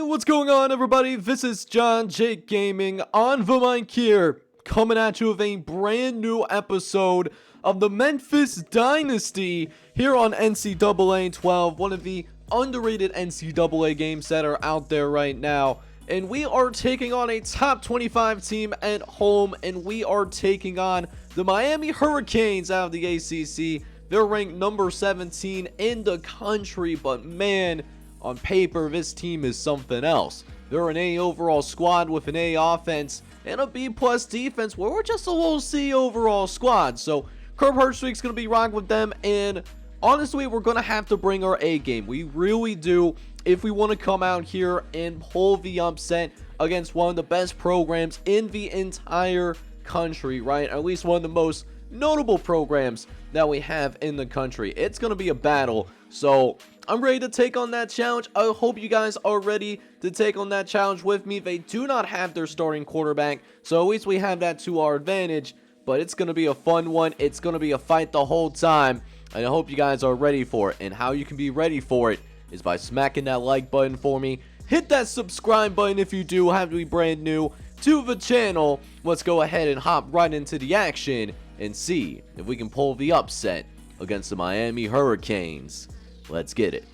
What's going on, everybody? This is John Jake Gaming on the mic here, coming at you with a brand new episode of the Memphis Dynasty here on NCAA 12, one of the underrated NCAA games that are out there right now. And we are taking on a top 25 team at home, and we are taking on the Miami Hurricanes out of the ACSA. They're ranked number 17 in the country, but man, on paper, this team is something else. They're an A overall squad with an A offense and a B plus defense, where we're just a little C overall squad. So Kirk Herbstreit's going to be rocking with them, and honestly, we're going to have to bring our A game. We really do, if we want to come out here and pull the upset against one of the best programs in the entire country, right? At least one of the most notable programs that we have in the country. It's going to be a battle, so I'm ready to take on that challenge. I hope you guys are ready to take on that challenge with me. They do not have their starting quarterback, so at least we have that to our advantage, but it's going to be a fun one. It's going to be a fight the whole time, and I hope you guys are ready for it. And how you can be ready for it is by smacking that like button for me. Hit that subscribe button if you do have to be brand new to the channel. Let's go ahead and hop right into the action and see if we can pull the upset against the Miami Hurricanes. Let's get it.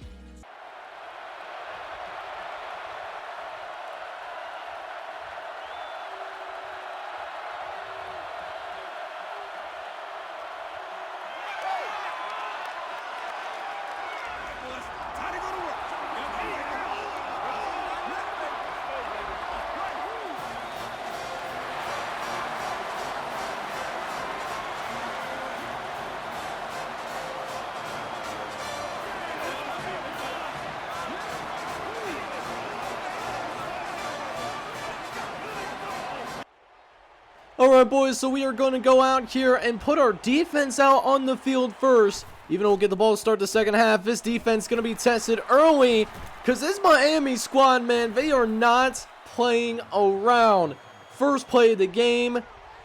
Alright boys, so we are going to go out here and put our defense out on the field first. Even though we'll get the ball to start the second half, this defense is going to be tested early, because this Miami squad, man, they are not playing around. First play of the game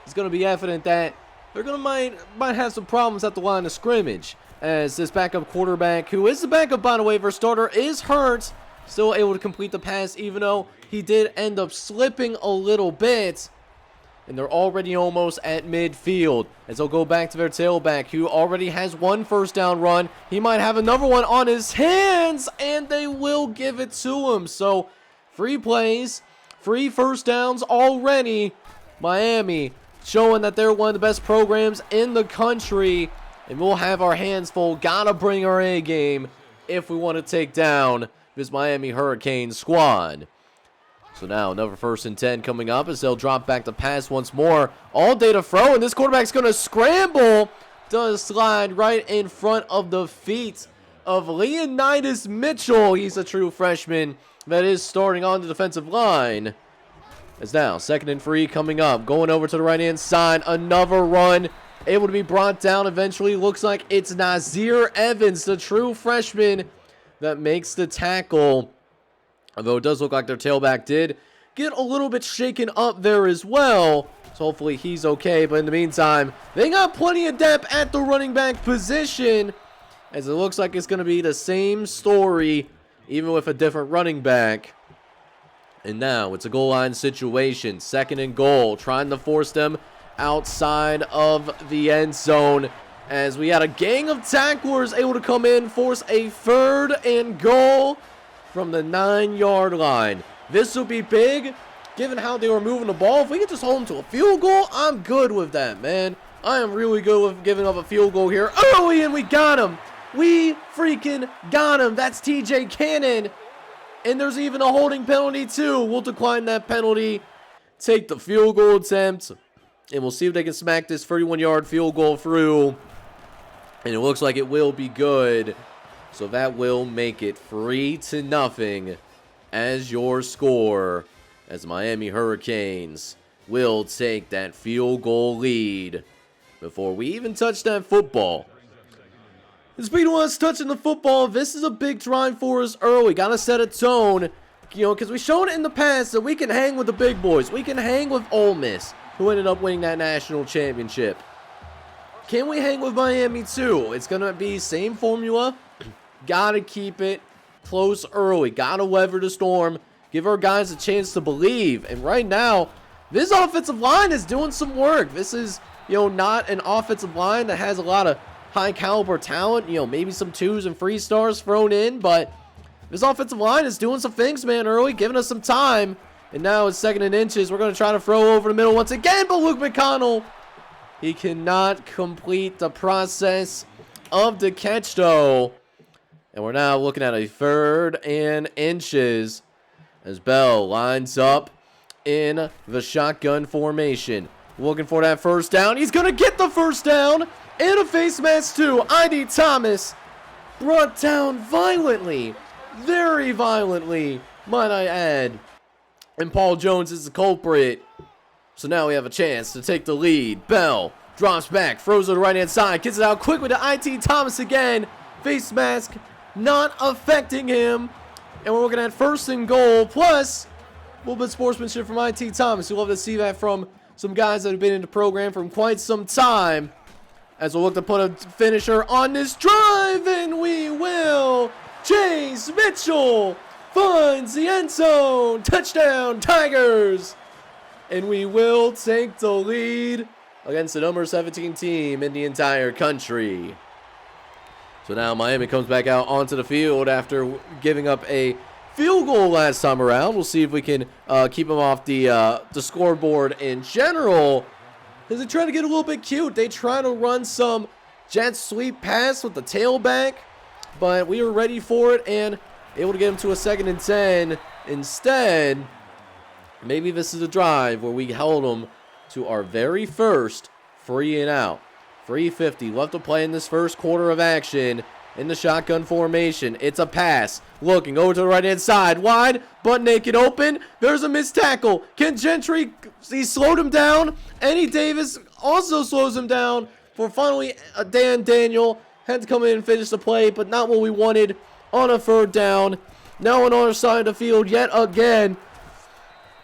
is going to be evident that they're going to might have some problems at the line of scrimmage, as this backup quarterback, who is the backup by the way, their starter, is hurt, still able to complete the pass, even though he did end up slipping a little bit. And they're already almost at midfield, as they'll go back to their tailback, who already has one first down run. He might have another one on his hands, and they will give it to him. So, free plays, free first downs already. Miami showing that they're one of the best programs in the country, and we'll have our hands full. Gotta bring our A game if we want to take down this Miami Hurricane squad. So now another 1st and 10 coming up, as they'll drop back to pass once more. All day to throw, and this quarterback's going to scramble. Does slide right in front of the feet of Leonidas Mitchell. He's a true freshman that is starting on the defensive line. As now 2nd and 3 coming up. Going over to the right hand side. Another run. Able to be brought down eventually. Looks like it's Nazir Evans, the true freshman, that makes the tackle. Although it does look like their tailback did get a little bit shaken up there as well. So hopefully he's okay. But in the meantime, they got plenty of depth at the running back position, as it looks like it's going to be the same story, even with a different running back. And now it's a goal line situation. 2nd and goal. Trying to force them outside of the end zone, as we had a gang of tacklers able to come in, force a 3rd and goal from the 9-yard line. This will be big, given how they were moving the ball. If we could just hold them to a field goal, I'm good with that, man. I am really good with giving up a field goal here early, and we got him. We freaking got him. That's TJ Cannon. And there's even a holding penalty, too. We'll decline that penalty, take the field goal attempt, and we'll see if they can smack this 31-yard field goal through. And it looks like it will be good. So that will make it 3-0 as your score, as Miami Hurricanes will take that field goal lead before we even touch that football. And speaking of us touching the football, this is a big drive for us early. Got to set a tone, because we've shown it in the past that we can hang with the big boys. We can hang with Ole Miss, who ended up winning that national championship. Can we hang with Miami too? It's going to be same formula. Gotta keep it close early. Gotta weather the storm. Give our guys a chance to believe. And right now, this offensive line is doing some work. This is, not an offensive line that has a lot of high caliber talent. Maybe some 2s and 3 stars thrown in, but this offensive line is doing some things, man, early, giving us some time. And now it's 2nd and inches. We're going to try to throw over the middle once again, but Luke McConnell, he cannot complete the process of the catch, though. And we're now looking at a 3rd and inches as Bell lines up in the shotgun formation. Looking for that first down. He's going to get the first down. And a face mask, too. I.D. Thomas brought down violently. Very violently, might I add. And Paul Jones is the culprit. So now we have a chance to take the lead. Bell drops back, throws to the right-hand side, gets it out quickly to I.D. Thomas again. Face mask not affecting him. And we're looking at 1st and goal, plus a little bit of sportsmanship from I.D. Thomas. You'll love to see that from some guys that have been in the program for quite some time. As we'll look to put a finisher on this drive, and we will. Chase Mitchell finds the end zone. Touchdown, Tigers. And we will take the lead against the number 17 team in the entire country. So now Miami comes back out onto the field after giving up a field goal last time around. We'll see if we can keep them off the scoreboard in general. As they try to get a little bit cute. They try to run some jet sweep pass with the tailback. But we were ready for it and able to get them to a 2nd and 10. Instead, maybe this is a drive where we held them to our very first 3 and out. 3:50 left to play in this first quarter of action in the shotgun formation. It's a pass. Looking over to the right-hand side. Wide, but naked open. There's a missed tackle. Ken Gentry, he slowed him down. Eddie Davis also slows him down. For finally, Dan Daniel had to come in and finish the play, but not what we wanted on a 3rd down. Now on our side of the field yet again.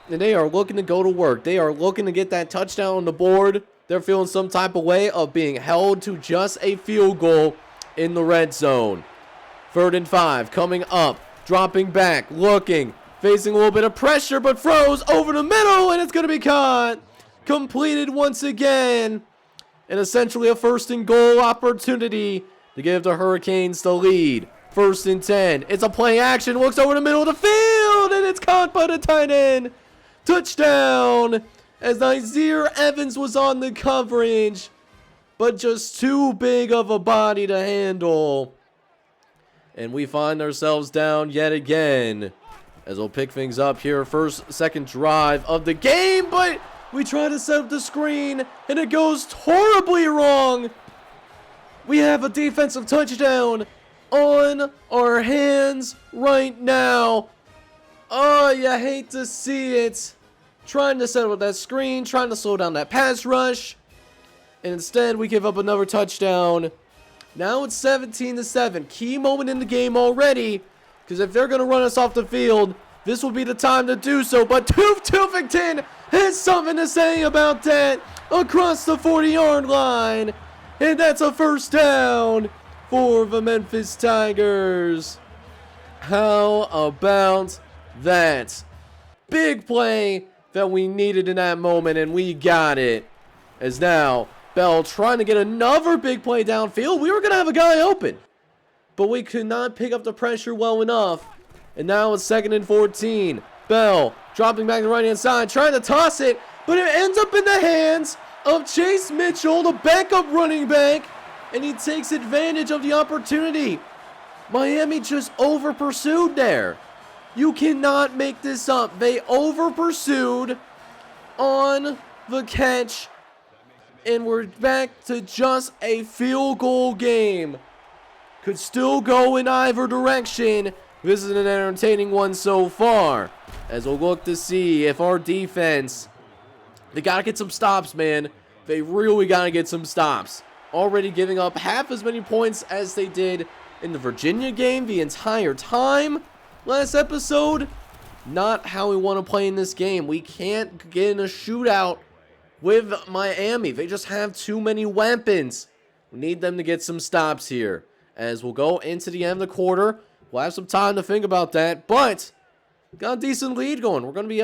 And they are looking to go to work. They are looking to get that touchdown on the board. They're feeling some type of way of being held to just a field goal in the red zone. 3rd and 5 coming up. Dropping back. Looking. Facing a little bit of pressure, but throws over the middle, and it's going to be caught. Completed once again. And essentially a 1st and goal opportunity to give the Hurricanes the lead. 1st and 10. It's a play action. Looks over the middle of the field, and it's caught by the tight end. Touchdown. As Nazir Evans was on the coverage, but just too big of a body to handle. And we find ourselves down yet again. As we'll pick things up here. 2nd drive of the game, but we try to set up the screen, and it goes horribly wrong. We have a defensive touchdown on our hands right now. Oh, you hate to see it. Trying to set up that screen, trying to slow down that pass rush. And instead, we give up another touchdown. Now it's 17-7. Key moment in the game already. Because if they're going to run us off the field, this will be the time to do so. But Tuftington has something to say about that across the 40-yard line. And that's a 1st down for the Memphis Tigers. How about that? Big play that we needed in that moment, and we got it. As now, Bell trying to get another big play downfield. We were going to have a guy open, but we could not pick up the pressure well enough. And now it's 2nd and 14. Bell dropping back to the right-hand side, trying to toss it, but it ends up in the hands of Chase Mitchell, the backup running back, and he takes advantage of the opportunity. Miami just over-pursued there. You cannot make this up. They over-pursued on the catch, and we're back to just a field goal game. Could still go in either direction. This is an entertaining one so far, as we'll look to see if our defense, they got to get some stops, man. They really got to get some stops. Already giving up half as many points as they did in the Virginia game the entire time. Last episode, not how we want to play in this game. We can't get in a shootout with Miami. They just have too many weapons. We need them to get some stops here. As we'll go into the end of the quarter, we'll have some time to think about that. But Got a decent lead going. We're going to be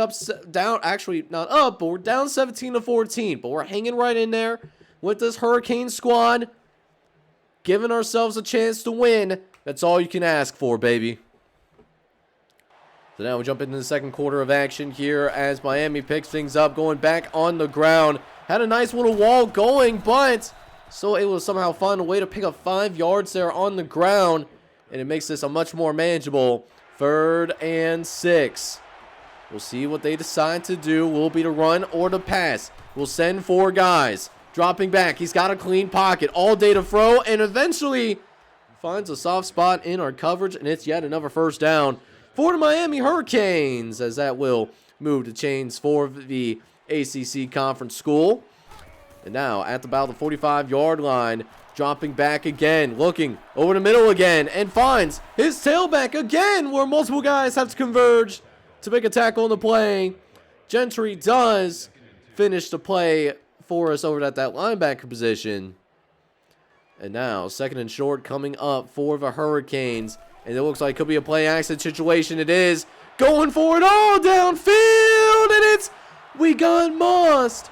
down, actually not up, but we're down 17-14. But we're hanging right in there with this Hurricane squad, giving ourselves a chance to win. That's all you can ask for, baby. So now we jump into the second quarter of action here as Miami picks things up, going back on the ground. Had a nice little wall going, but still able to somehow find a way to pick up 5 yards there on the ground. And it makes this a much more manageable 3rd and 6. We'll see what they decide to do. Will it be to run or to pass? We'll send 4 guys. Dropping back. He's got a clean pocket. All day to throw. And eventually finds a soft spot in our coverage. And it's yet another first down for the Miami Hurricanes, as that will move the chains for the ACC Conference School. And now at about the 45-yard line, dropping back again, looking over the middle again, and finds his tailback again, where multiple guys have to converge to make a tackle on the play. Gentry does finish the play for us over at that linebacker position. And now 2nd and short coming up for the Hurricanes. And it looks like it could be a play action situation. It is. Going for it all downfield. And it's. We got mossed.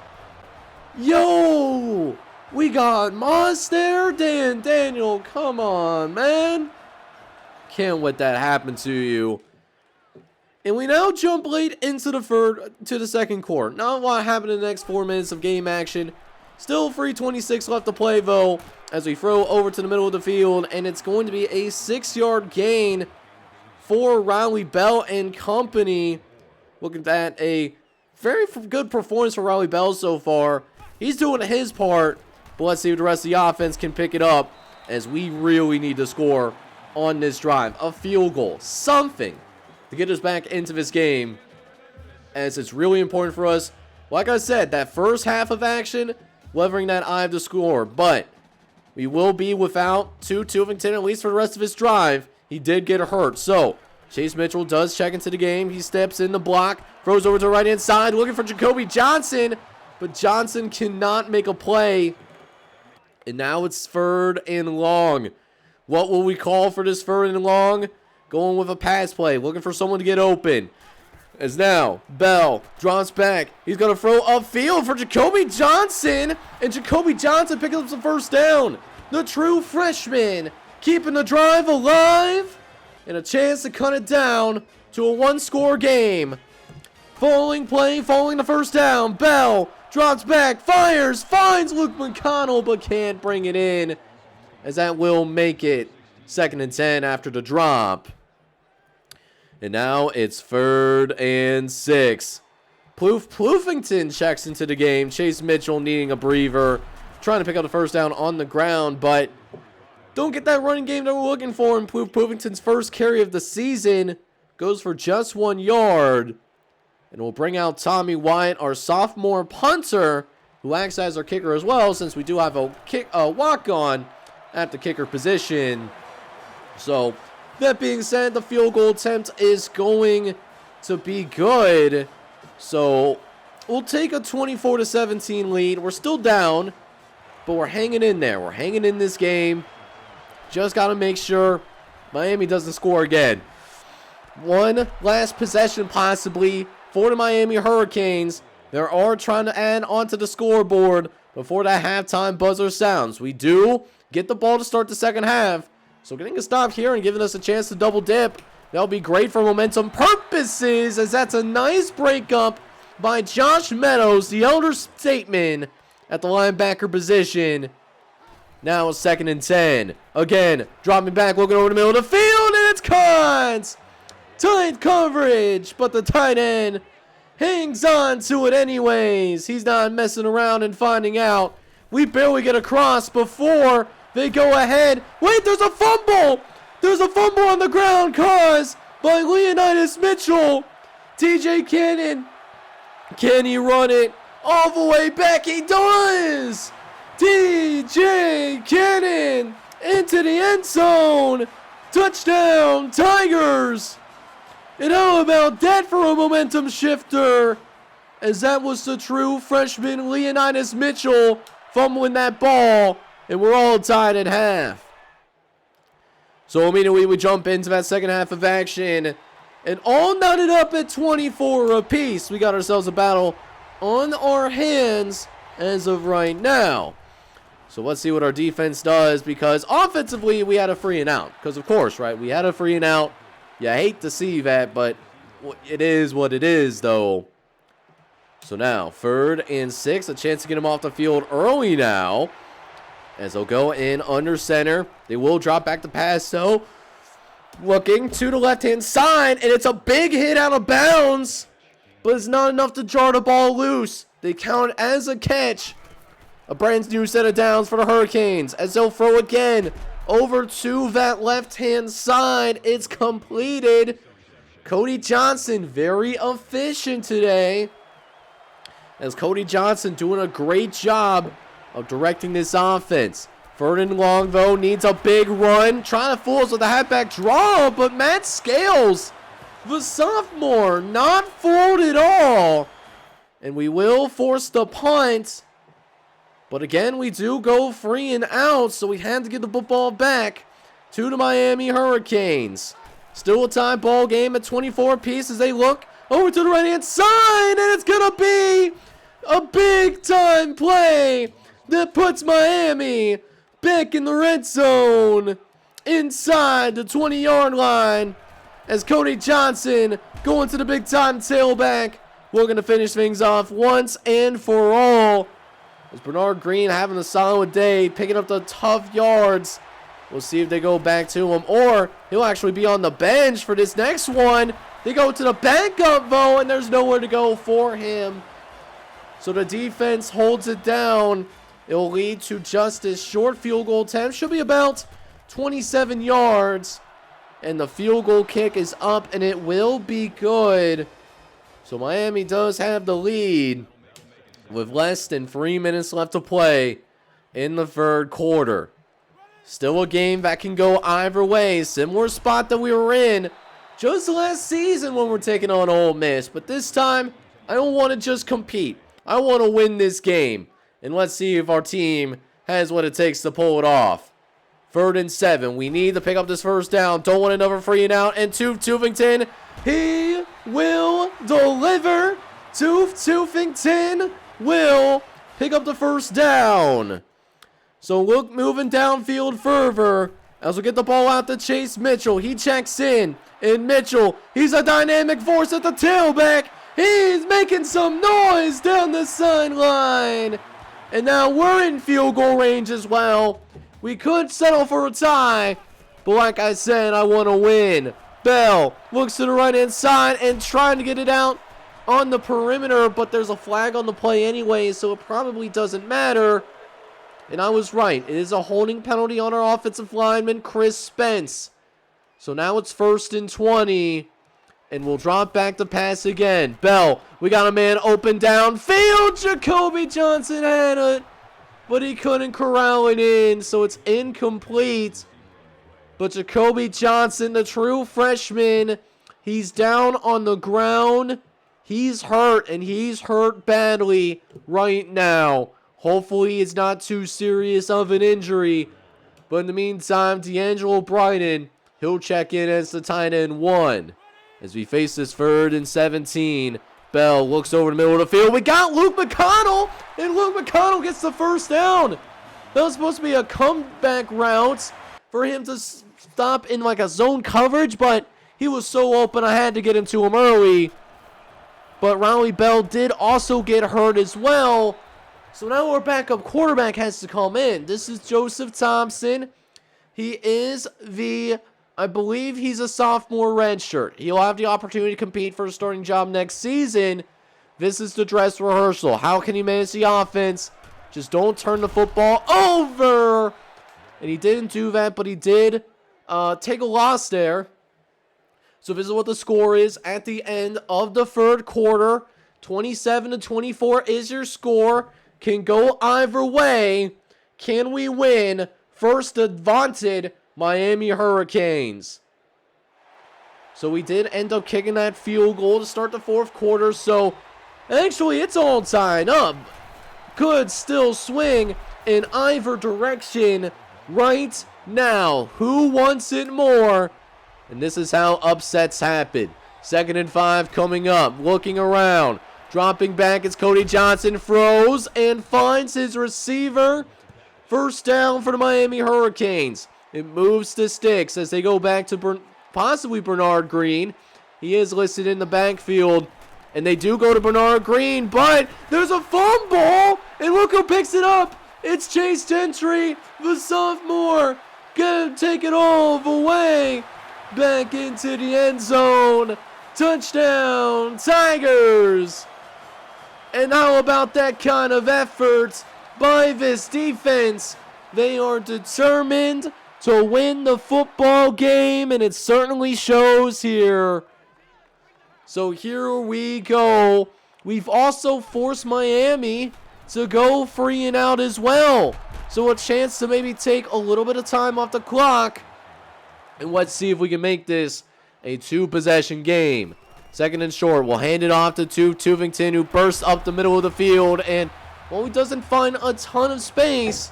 Yo. We got mossed there. Daniel, come on, man. Can't let that happen to you. And we now jump late into the second quarter. Not a lot happened in the next 4 minutes of game action. Still 3:26 left to play, though, as we throw over to the middle of the field, and it's going to be a 6-yard gain for Riley Bell and company. Looking at a very good performance for Riley Bell so far. He's doing his part, but let's see if the rest of the offense can pick it up, as we really need to score on this drive. A field goal, something to get us back into this game, as it's really important for us. Like I said, that first half of action, levering that eye to score, but we will be without Tuvington at least for the rest of his drive. He did get hurt, so Chase Mitchell does check into the game. He steps in the block, throws over to the right-hand side, looking for Jacoby Johnson, but Johnson cannot make a play. And now it's 3rd and long. What will we call for this 3rd and long? Going with a pass play, looking for someone to get open. As now, Bell drops back. He's going to throw upfield for Jacoby Johnson. And Jacoby Johnson picking up some first down. The true freshman keeping the drive alive. And a chance to cut it down to a 1-score game. Following the first down. Bell drops back, fires, finds Luke McConnell, but can't bring it in, as that will make it 2nd and 10 after the drop. And now it's 3rd and 6. Ploufington checks into the game. Chase Mitchell needing a breather, trying to pick up the first down on the ground, but don't get that running game that we're looking for. And Ploufington's first carry of the season goes for just 1 yard. And we'll bring out Tommy Wyatt, our sophomore punter, who acts as our kicker as well, since we do have a walk-on at the kicker position. So that being said, the field goal attempt is going to be good. So we'll take a 24-17 lead. We're still down, but we're hanging in there. We're hanging in this game. Just got to make sure Miami doesn't score again. One last possession possibly for the Miami Hurricanes. They are trying to add onto the scoreboard before that halftime buzzer sounds. We do get the ball to start the second half. So getting a stop here and giving us a chance to double dip, that'll be great for momentum purposes, as that's a nice breakup by Josh Meadows, the elder statesman, at the linebacker position. Now it's 2nd and 10. Again, dropping back, looking over the middle of the field, and it's caught! Tight coverage, but the tight end hangs on to it anyways. He's not messing around and finding out. We barely get across before they go ahead. Wait, there's a fumble! There's a fumble on the ground caused by Leonidas Mitchell. TJ Cannon. Can he run it all the way back? He does! TJ Cannon into the end zone. Touchdown, Tigers! And how about that for a momentum shifter? As that was the true freshman Leonidas Mitchell fumbling that ball. And we're all tied at half. So immediately we jump into that second half of action. And all knotted up at 24 apiece. We got ourselves a battle on our hands as of right now. So let's see what our defense does, because offensively we had a free and out. Because of course, right, we had a free and out. Yeah, I hate to see that, but it is what it is, though. So now, 3rd and 6, a chance to get him off the field early now. As they'll go in under center. They will drop back the pass, so looking to the left-hand side, and it's a big hit out of bounds, but it's not enough to jar the ball loose. They count as a catch. A brand new set of downs for the Hurricanes as they'll throw again over to that left-hand side. It's completed. Cody Johnson, very efficient today. As Cody Johnson doing a great job of directing this offense. 3rd and long, though, needs a big run. Trying to fool us with a halfback draw, but Matt Scales, the sophomore, not fooled at all. And we will force the punt. But again, we do go 3 and out, so we had to get the football back to the Miami Hurricanes. Still a tie ball game at 24 apiece as they look over to the right-hand side, and it's going to be a big-time play that puts Miami back in the red zone inside the 20-yard line as Cody Johnson going to the big-time tailback. We're going to finish things off once and for all. As Bernard Green having a solid day, picking up the tough yards. We'll see if they go back to him, or he'll actually be on the bench for this next one. They go to the backup, though, and there's nowhere to go for him. So the defense holds it down. It'll lead to just this short field goal attempt. Should be about 27 yards. And the field goal kick is up, and it will be good. So Miami does have the lead with less than 3 minutes left to play in the 3rd quarter. Still a game that can go either way. Similar spot that we were in just last season when we're taking on Ole Miss. But this time, I don't want to just compete. I want to win this game. And let's see if our team has what it takes to pull it off. 3rd and 7. We need to pick up this first down. Don't want another free and out. And Tufington, he will deliver. Tufington will pick up the first down. So look, moving downfield further as we get the ball out to Chase Mitchell. He checks in. And Mitchell, he's a dynamic force at the tailback. He's making some noise down the sideline. And now we're in field goal range as well. We could settle for a tie, but like I said, I want to win. Bell looks to the right-hand side and trying to get it out on the perimeter, but there's a flag on the play anyway, so it probably doesn't matter. And I was right. It is a holding penalty on our offensive lineman, Chris Spence. So now it's 1st and 20, and we'll drop back the pass again. Bell, we got a man open downfield. Jacoby Johnson had it, but he couldn't corral it in, so it's incomplete. But Jacoby Johnson, the true freshman, he's down on the ground. He's hurt, and he's hurt badly right now. Hopefully it's not too serious of an injury. But in the meantime, D'Angelo Bryden, he'll check in as the tight end 1. As we face this 3rd and 17, Bell looks over the middle of the field. We got Luke McConnell, and Luke McConnell gets the first down. That was supposed to be a comeback route for him to stop in like a zone coverage, but he was so open I had to get him to him early. But Riley Bell did also get hurt as well. So now our backup quarterback has to come in. This is Joseph Thompson. He is I believe he's a sophomore redshirt. He'll have the opportunity to compete for a starting job next season. This is the dress rehearsal. How can he manage the offense? Just don't turn the football over. And he didn't do that, but he did take a loss there. So this is what the score is at the end of the 3rd quarter. 27-24 is your score. Can go either way. Can we win? First, the vaunted Miami Hurricanes. So we did end up kicking that field goal to start the 4th quarter. So actually, it's all tied up. Could still swing in either direction right now. Who wants it more? And this is how upsets happen. 2nd and 5 coming up. Looking around. Dropping back, it's Cody Johnson. Throws and finds his receiver. 1st down for the Miami Hurricanes. It moves to sticks as they go back to possibly Bernard Green. He is listed in the backfield. And they do go to Bernard Green, but there's a fumble. And look who picks it up. It's Chase Gentry, the sophomore. Gonna take it all the way back into the end zone. Touchdown, Tigers. And how about that kind of effort by this defense? They are determined to win the football game, and it certainly shows here. So here we go. We've also forced Miami to go 3 and out as well. So a chance to maybe take a little bit of time off the clock. And let's see if we can make this a 2-possession game. 2nd and short. We'll hand it off to Tuvington, who bursts up the middle of the field. And while he doesn't find a ton of space,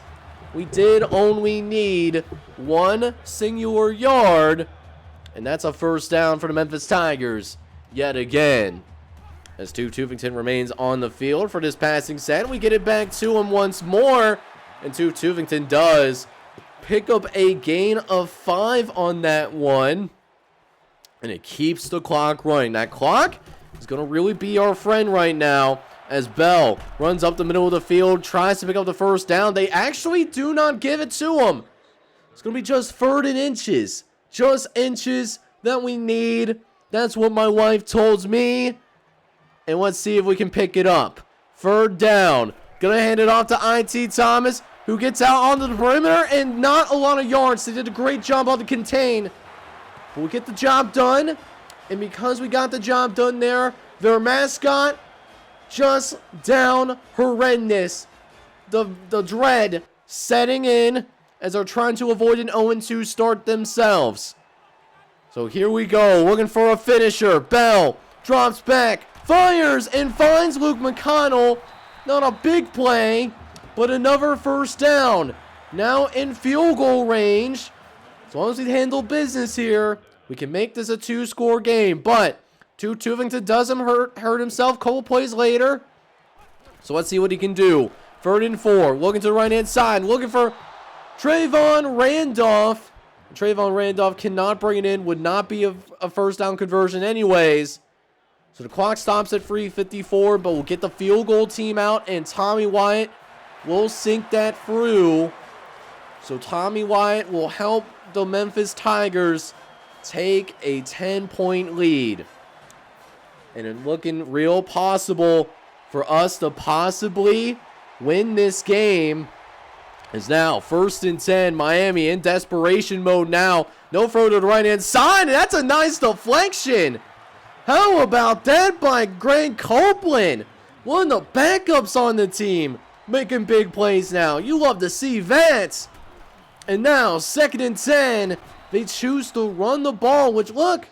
we did only need 1 singular yard. And that's a 1st down for the Memphis Tigers yet again. As Tuvington remains on the field for this passing set. We get it back to him once more. And Tuvington does pick up a gain of 5 on that one. And it keeps the clock running. That clock is going to really be our friend right now. As Bell runs up the middle of the field. Tries to pick up the 1st down. They actually do not give it to him. It's going to be just 3rd and inches. Just inches that we need. That's what my wife told me. And let's see if we can pick it up. 3rd down. Gonna hand it off to IT Thomas, who gets out onto the perimeter, and not a lot of yards. They did a great job on the contain. But we get the job done. And because we got the job done there, their mascot just down horrendous. The dread setting in as they're trying to avoid an 0-2 start themselves. So here we go, looking for a finisher. Bell drops back, fires, and finds Luke McConnell. Not a big play, but another 1st down. Now in field goal range. As long as we handle business here, we can make this a 2-score game. But Tuvington doesn't hurt himself a couple plays later. So let's see what he can do. 3rd and 4, looking to the right-hand side, looking for Trayvon Randolph. Trayvon Randolph cannot bring it in, would not be a 1st down conversion anyways. So the clock stops at 3:54, but we'll get the field goal team out, and Tommy Wyatt will sink that through. So Tommy Wyatt will help the Memphis Tigers take a 10-point lead. And it's looking real possible for us to possibly win this game. Is now 1st and 10. Miami in desperation mode now. No throw to the right-hand side. And that's a nice deflection. How about that by Greg Copeland? One of the backups on the team. Making big plays now. You love to see that. And now 2nd and 10. They choose to run the ball. Which, look,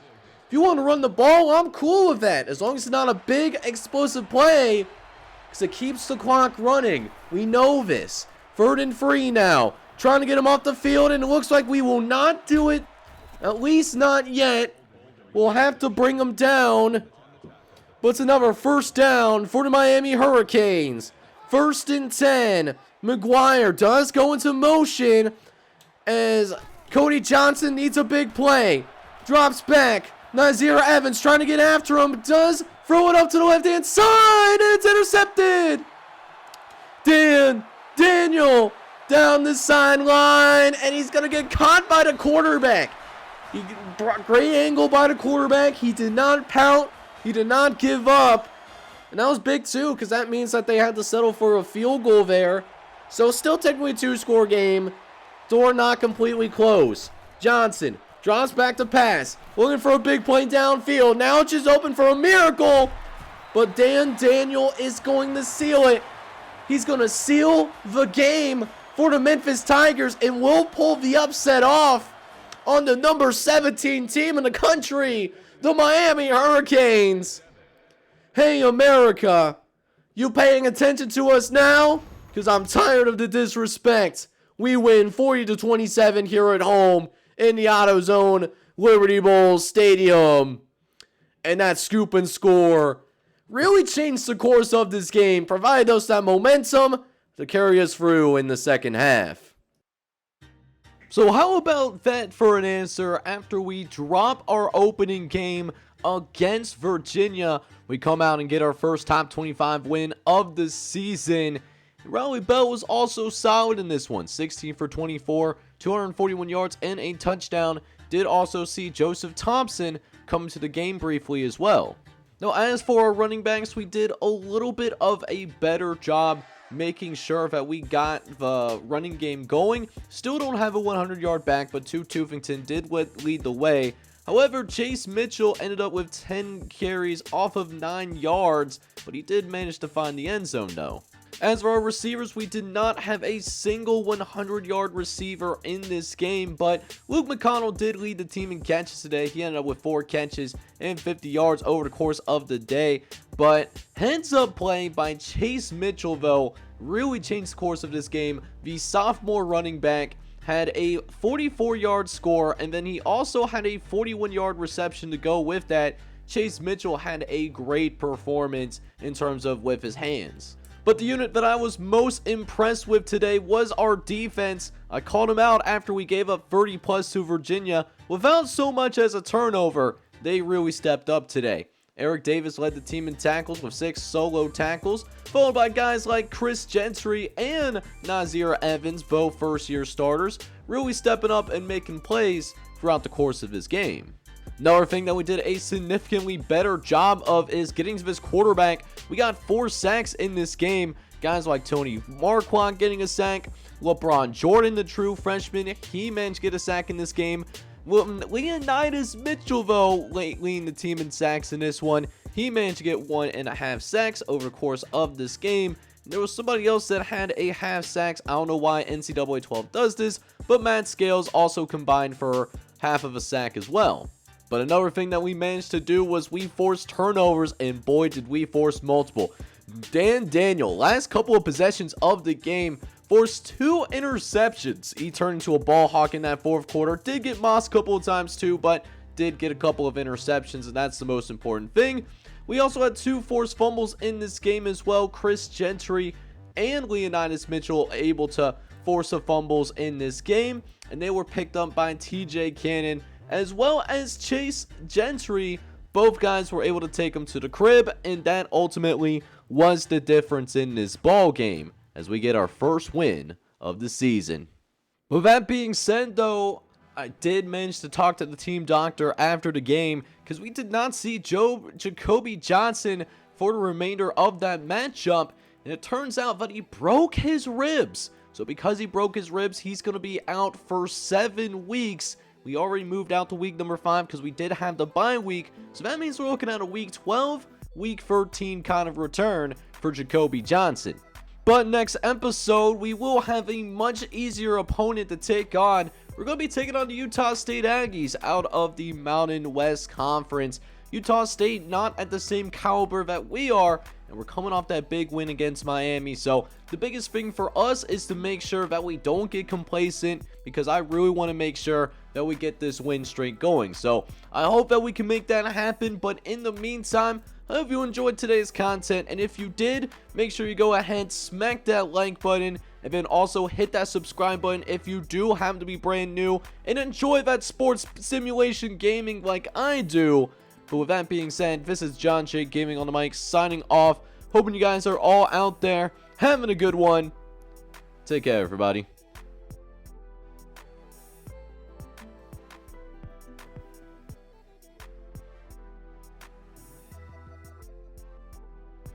if you want to run the ball, I'm cool with that. As long as it's not a big explosive play. Because it keeps the clock running. We know this. 3rd and 3 now. Trying to get him off the field, and it looks like we will not do it. At least not yet. We'll have to bring him down. But it's another 1st down for the Miami Hurricanes. 1st and 10. McGuire does go into motion as Cody Johnson needs a big play. Drops back. Nazir Evans trying to get after him. Does throw it up to the left-hand side, and it's intercepted. Daniel down the sideline, and he's going to get caught by the quarterback. He brought great angle by the quarterback. He did not pout. He did not give up. And that was big too, because that means that they had to settle for a field goal there. So still technically a 2-score game. Door not completely closed. Johnson drops back to pass. Looking for a big play downfield. Now it's just open for a miracle. But Daniel is going to seal it. He's going to seal the game for the Memphis Tigers and will pull the upset off on the number 17 team in the country, the Miami Hurricanes. Hey, America, you paying attention to us now? Because I'm tired of the disrespect. We win 40-27 here at home in the AutoZone Liberty Bowl Stadium. And that scoop and score really changed the course of this game, provided us that momentum to carry us through in the second half. So how about that for an answer? After we drop our opening game against Virginia, we come out and get our first top 25 win of the season. Riley Bell was also solid in this one, 16 for 24, 241 yards and a touchdown. Did also see Joseph Thompson come to the game briefly as well. Now, as for our running backs, we did a little bit of a better job making sure that we got the running game going. Still don't have a 100-yard back, but Tufington did lead the way. However, Chase Mitchell ended up with 10 carries off of 9 yards, but he did manage to find the end zone though. As for our receivers, we did not have a single 100-yard receiver in this game, but Luke McConnell did lead the team in catches today. He ended up with 4 catches and 50 yards over the course of the day. But heads-up play by Chase Mitchell, though, really changed the course of this game. The sophomore running back had a 44-yard score, and then he also had a 41-yard reception to go with that. Chase Mitchell had a great performance in terms of with his hands. But the unit that I was most impressed with today was our defense. I called them out after we gave up 30 plus to Virginia without so much as a turnover. They really stepped up today. Eric Davis led the team in tackles with 6 solo tackles, followed by guys like Chris Gentry and Nazir Evans, both first-year starters, really stepping up and making plays throughout the course of this game. Another thing that we did a significantly better job of is getting to this quarterback. We got 4 sacks in this game. Guys like Tony Marquardt getting a sack. LeBron Jordan, the true freshman, he managed to get a sack in this game. Leonidas Mitchell, though, leading the team in sacks in this one. He managed to get 1.5 sacks over the course of this game. There was somebody else that had a half sacks. I don't know why NCAA 12 does this, but Matt Scales also combined for half of a sack as well. But another thing that we managed to do was we forced turnovers, and boy did we force multiple. Dan Daniel, last couple of possessions of the game, forced 2 interceptions. He turned into a ball hawk in that fourth quarter. Did get mossed a couple of times too, but did get a couple of interceptions, and that's the most important thing. We also had 2 forced fumbles in this game as well. Chris Gentry and Leonidas Mitchell able to force the fumbles in this game, and they were picked up by TJ Cannon as well as Chase Gentry. Both guys were able to take them to the crib, and that ultimately was the difference in this ball game as we get our first win of the season. With that being said, though, I did manage to talk to the team doctor after the game because we did not see Jacoby Johnson for the remainder of that matchup, and it turns out that he broke his ribs. So because he broke his ribs, he's going to be out for 7 weeks. We already moved out to week number 5 because we did have the bye week. So that means we're looking at a week 12, week 13 kind of return for Jacoby Johnson. But next episode, we will have a much easier opponent to take on. We're going to be taking on the Utah State Aggies out of the Mountain West Conference. Utah State not at the same caliber that we are, and we're coming off that big win against Miami. So the biggest thing for us is to make sure that we don't get complacent, because I really want to make sure that we get this win streak going. So I hope that we can make that happen. But in the meantime, I hope you enjoyed today's content, and if you did, make sure you go ahead, smack that like button, and then also hit that subscribe button if you do happen to be brand new and enjoy that sports simulation gaming like I do. But with that being said, this is John Shake Gaming on the mic signing off. Hoping you guys are all out there having a good one. Take care, everybody.